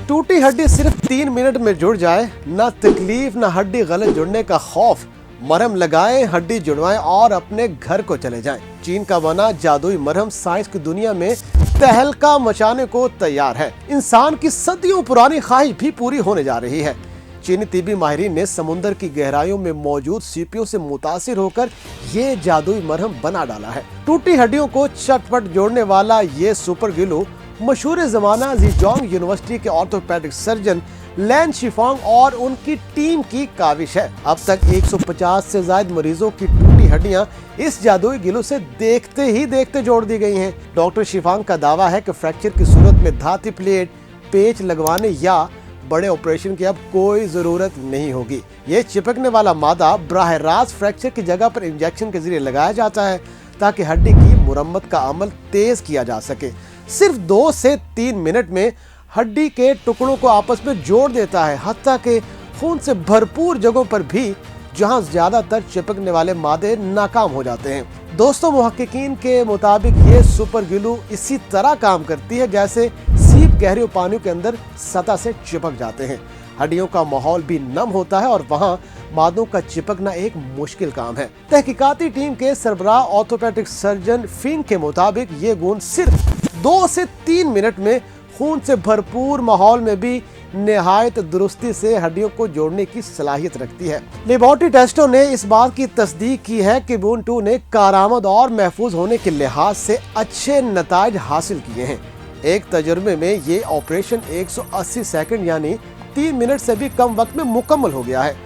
टूटी हड्डी सिर्फ 3 मिनट में जुड़ जाए, ना तकलीफ ना हड्डी गलत जुड़ने का खौफ। मरहम लगाएं, हड्डी जुड़वाएं और अपने घर को चले जाएं। चीन का बना जादुई मरहम साइंस की दुनिया में तहलका मचाने को तैयार है। इंसान की सदियों पुरानी ख्वाहिश भी पूरी होने जा रही है। चीनी तिब्बी माहिरीन ने समुद्र की गहराइयों में मौजूद सीपियों से मुतासिर होकर ये जादुई मरहम बना डाला है। टूटी हड्डियों को चटपट जोड़ने वाला ये सुपर ग्लू मशहूर ज़माना ज़ेजोंग यूनिवर्सिटी के ऑर्थोपेडिक सर्जन लैन शिफांग और उनकी टीम की काविश है। अब तक 150 से ज्यादा मरीजों की टूटी हड्डियां इस जादुई ग्लू से देखते ही देखते जोड़ दी गई हैं। डॉक्टर शिफांग का दावा है कि फ्रैक्चर की सूरत में धाती प्लेट, पेच लगवाने या बड़े ऑपरेशन की अब कोई जरूरत नहीं होगी। ये चिपकने वाला मादा बराह रास्त फ्रैक्चर की जगह पर इंजेक्शन के जरिए लगाया जाता है ताकि हड्डी की मुरम्मत का अमल तेज किया जा सके। सिर्फ 2 से 3 मिनट में हड्डी के टुकड़ों को आपस में जोड़ देता है, हत्ता के खून से भरपूर जगहों पर भी जहां ज्यादातर चिपकने वाले मादे नाकाम हो जाते हैं। दोस्तों, मुहक्किकीन के मुताबिक ये सुपर ग्लू इसी तरह काम करती है जैसे सीप गहरे पानी के अंदर सतह से चिपक जाते हैं। हड्डियों का माहौल भी नम होता है और वहां मादों का चिपकना एक मुश्किल काम है। तहकीकाती टीम के सरबराह ऑर्थोपेडिक सर्जन फिंग के मुताबिक ये गुण सिर्फ 2 से 3 मिनट में खून से भरपूर माहौल में भी निहायत दुरुस्ती से हड्डियों को जोड़ने की सलाहियत रखती है। लेबोरेटरी टेस्टों ने इस बात की तस्दीक की है कि बून 2 ने कारआमद और महफूज होने के लिहाज से अच्छे नताइज हासिल किए हैं। एक तजुर्बे में ये ऑपरेशन 180 सेकंड यानी 3 मिनट से भी कम वक्त में मुकम्मल हो गया है।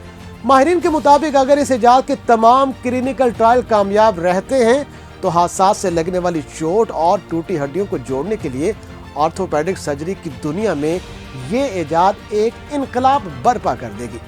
माहिरीन के मुताबिक अगर इस इजाद के तमाम क्लिनिकल ट्रायल कामयाब रहते हैं तो हादसात से लगने वाली चोट और टूटी हड्डियों को जोड़ने के लिए ऑर्थोपेडिक सर्जरी की दुनिया में ये इजाद एक इनकलाब बर्पा कर देगी।